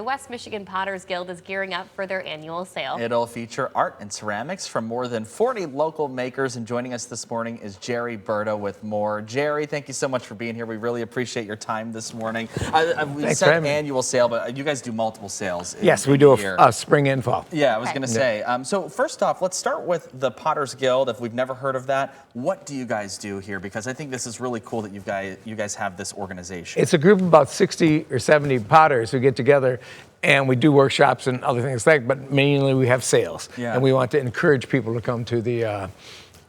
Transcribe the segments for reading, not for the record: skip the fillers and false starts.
The West Michigan Potters Guild is gearing up for their annual sale. It'll feature art and ceramics from more than 40 local makers. And joining us this morning is Jerry Berta with more. Jerry, thank you so much for being here. We really appreciate your time this morning. We said annual sale, but you guys do multiple sales. Yes, we do a spring and fall. Yeah, I was going to say. So first off, let's start with the Potters Guild. If we've never heard of that, what do you guys do here? Because I think this is really cool that you guys have this organization. It's a group of about 60 or 70 potters who get together, and we do workshops and other things like that, but mainly we have sales. Yeah. And we want to encourage people to come to the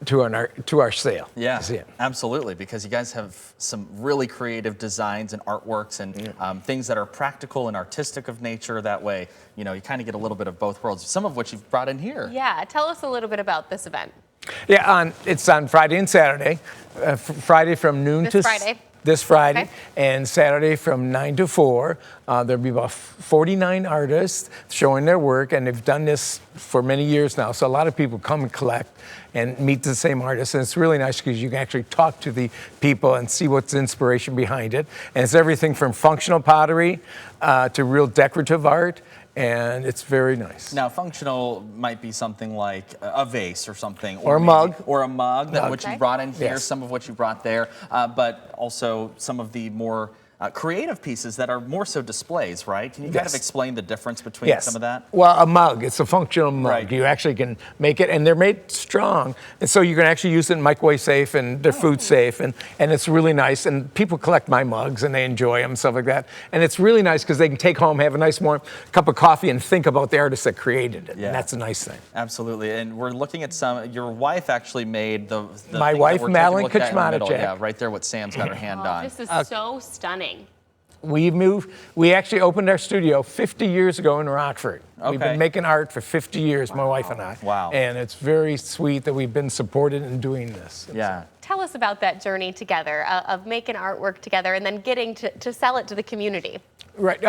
to our sale. Yeah, to see it. Absolutely, because you guys have some really creative designs and artworks and things that are practical and artistic of nature. That way, you know, you kind of get a little bit of both worlds, some of which you've brought in here. Yeah, tell us a little bit about this event. Yeah, it's on Friday and Saturday. Friday from noon to... This Friday, and Saturday from 9 to 4. There'll be about 49 artists showing their work, and they've done this for many years now. So a lot of people come and collect and meet the same artists, and it's really nice because you can actually talk to the people and see what's the inspiration behind it. And it's everything from functional pottery to real decorative art. And it's very nice. Now, functional might be something like a vase or something. Or a mug. Or a mug, which you brought in here, some of what you brought there, but also some of the more creative pieces that are more so displays, right? Can you kind of explain the difference between some of that? Well, a mug, it's a functional mug. Right. You actually can make it, and they're made strong, and so you can actually use it in microwave safe, and they're food safe, and it's really nice, and people collect my mugs, and they enjoy them, stuff like that, and it's really nice because they can take home, have a nice warm cup of coffee, and think about the artist that created it, and that's a nice thing. Absolutely, and we're looking at some, your wife actually made the my wife, Madeline Kuchmanachek. Yeah, right there what Sam's got her hand on. This is so stunning. We actually opened our studio 50 years ago in Rockford. We've been making art for 50 years, my wife and I. Wow. And it's very sweet that we've been supported in doing this. Yeah. Tell us about that journey together of making artwork together and then getting to sell it to the community. Right.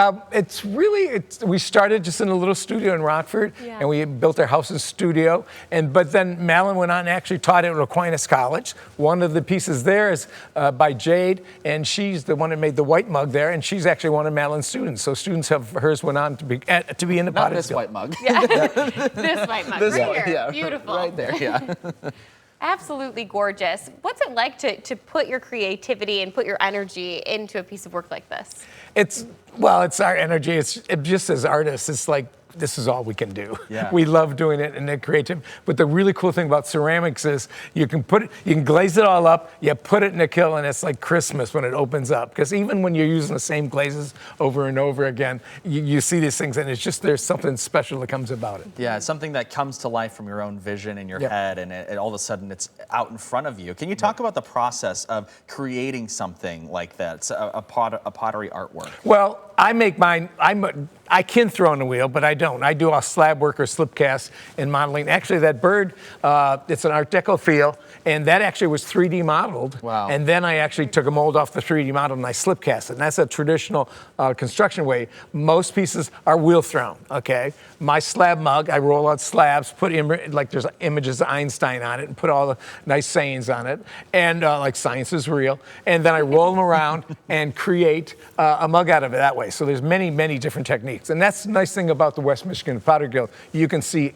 We started just in a little studio in Rockford, and we built our house and studio. But then Madeline went on and actually taught at Aquinas College. One of the pieces there is by Jade, and she's the one that made the white mug there, and she's actually one of Madeline's students. So students of hers went on to be in the Potters Guild. White mug. Yeah. This white mug. Right here. Yeah, beautiful. Right there, yeah. Absolutely gorgeous. What's it like to put your creativity and put your energy into a piece of work like this? It's our energy. It's just as artists, it's like, this is all we can do. Yeah. We love doing it and they're creative. But the really cool thing about ceramics is you can glaze it all up, you put it in a kiln, and it's like Christmas when it opens up. Because even when you're using the same glazes over and over again, you see these things, and it's just, there's something special that comes about it. Yeah, it's something that comes to life from your own vision in your head, and all of a sudden it's out in front of you. Can you talk about the process of creating something like that? It's a pottery artworwork. Well, I make mine, I can throw in the wheel, but I don't. I do all slab work or slip cast and modeling. Actually, that bird, it's an Art Deco feel, and that actually was 3D modeled. Wow. And then I actually took a mold off the 3D model and I slip cast it. And that's a traditional construction way. Most pieces are wheel thrown, okay? My slab mug, I roll out slabs, like there's images of Einstein on it, and put all the nice sayings on it, and like science is real. And then I roll them around and create a mug out of it that way. So there's many, many different techniques. And that's the nice thing about the West Michigan Potter Guild. You can see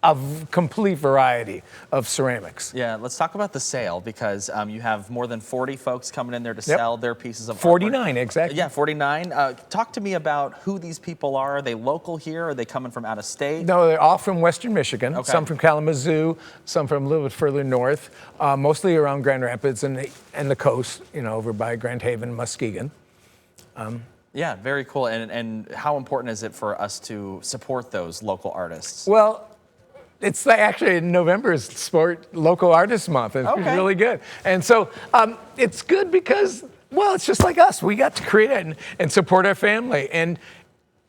a complete variety of ceramics. Yeah, let's talk about the sale, because you have more than 40 folks coming in there to sell their pieces of 49, artwork. exactly. Yeah, 49. Talk to me about who these people are. Are they local here? Are they coming from out of state? No, they're all from Western Michigan. Okay. Some from Kalamazoo, some from a little bit further north, mostly around Grand Rapids and the coast, over by Grand Haven, Muskegon. Yeah, very cool. And how important is it for us to support those local artists? Well, it's actually November is Sport Local Artist Month. It's really good. And so it's good because, well, it's just like us. We got to create it and support our family. And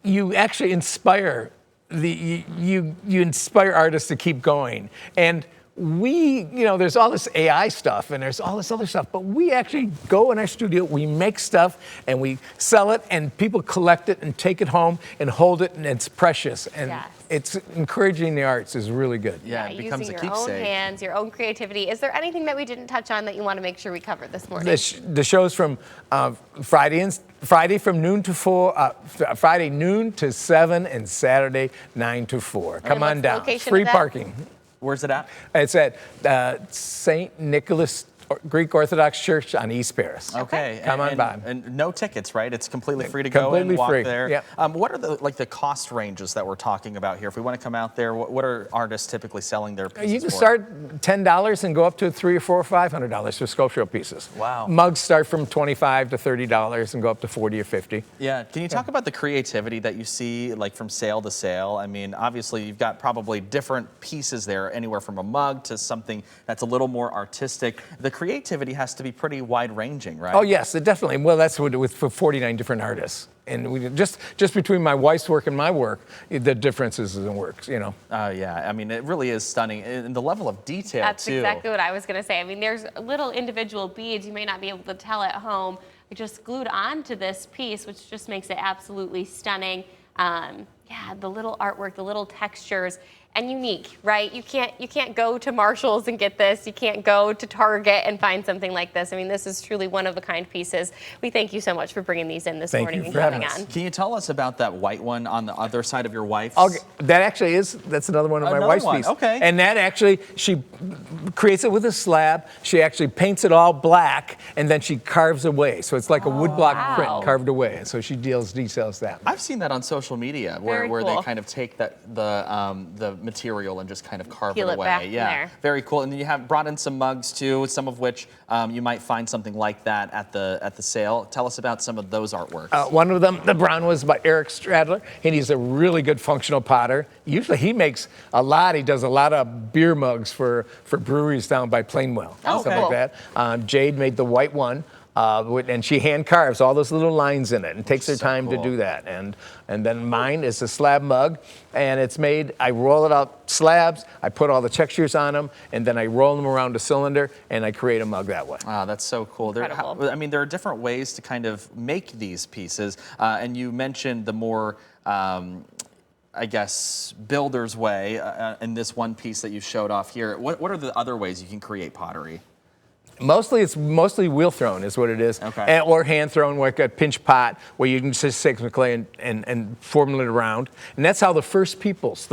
you actually inspire you inspire artists to keep going. And there's all this AI stuff and there's all this other stuff, but we actually go in our studio, we make stuff and we sell it and people collect it and take it home and hold it and it's precious. And it's encouraging the arts is really good. Yeah, it becomes using a your keepsake. own hands, your own creativity. Is there anything that we didn't touch on that you want to make sure we covered this morning? The show's from Friday from noon to 4, Friday noon to 7 and Saturday 9 to 4. Come on down. Free parking. Where's it at? It's at St. Nicholas Greek Orthodox Church on East Paris. Okay. Come on by. And no tickets, right? It's completely free to go and walk there. Yep. What are the cost ranges that we're talking about here? If we want to come out there, what are artists typically selling their pieces You can for? start $10 and go up to $300 or $400 or $500 for sculptural pieces. Wow. Mugs start from $25 to $30 and go up to $40 or $50. Yeah. Can you talk about the creativity that you see, like from sale to sale? I mean, obviously you've got probably different pieces there, anywhere from a mug to something that's a little more artistic. The creativity has to be pretty wide-ranging, right? Oh yes, it definitely. Well, that's what with for 49 different artists, and we just between my wife's work and my work, the differences in works. Yeah. I mean, it really is stunning, and the level of detail That's too. exactly what I was going to say. I mean, there's little individual beads you may not be able to tell at home, just glued onto this piece, which just makes it absolutely stunning. Yeah, the little artwork, the little textures, and unique, right? You can't go to Marshall's and get this. You can't go to Target and find something like this. I mean, this is truly one of a kind pieces. We thank you so much for bringing these in this morning and coming on. Can you tell us about that white one on the other side of your wife's? Okay, that's another one of my wife's pieces. Okay. And that actually, she creates it with a slab. She actually paints it all black, and then she carves away. So it's like a woodblock print carved away. And so she details that. I've seen that on social media where Very they cool. kind of take the material and just kind of carve Peel it it away. back Yeah, there. very cool. And then you have brought in some mugs too, some of which you might find something like that at the sale. Tell us about some of those artworks. One of them, the brown, was by Eric Stradler, and he's a really good functional potter. Usually he makes a lot. He does a lot of beer mugs for breweries down by Plainwell, Oh, stuff cool. like that. Jade made the white one. And she hand carves all those little lines in it and takes her time to do that. And then mine is a slab mug, and it's made, I roll it out slabs, I put all the textures on them, and then I roll them around a cylinder, and I create a mug that way. Wow, that's so cool. Incredible. I mean, there are different ways to kind of make these pieces, and you mentioned the more I guess, builder's way in this one piece that you showed off here. What are the other ways you can create pottery? It's mostly wheel thrown is what it is. Okay. Or hand thrown, like a pinch pot, where you can just take some clay and formulate it around. And that's how the first peoples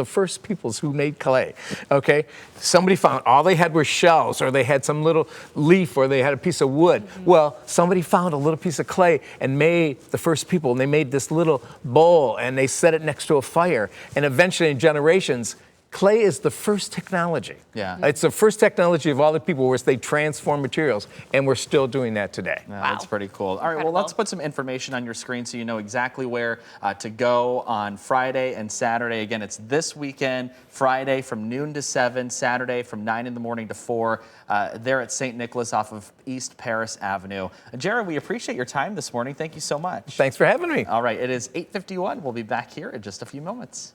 who made clay, okay? Somebody found all they had were shells, or they had some little leaf, or they had a piece of wood. Mm-hmm. Well, somebody found a little piece of clay and made the first people, and they made this little bowl, and they set it next to a fire. And eventually, in generations, clay is the first technology. Yeah. It's the first technology of all the people where they transform materials, and we're still doing that today. Yeah, wow. That's pretty cool. All right, well, let's put some information on your screen so you know exactly where to go on Friday and Saturday. Again, it's this weekend, Friday from noon to 7, Saturday from 9 in the morning to 4, there at St. Nicholas off of East Paris Avenue. Jared, we appreciate your time this morning. Thank you so much. Thanks for having me. All right, it is 8:51. We'll be back here in just a few moments.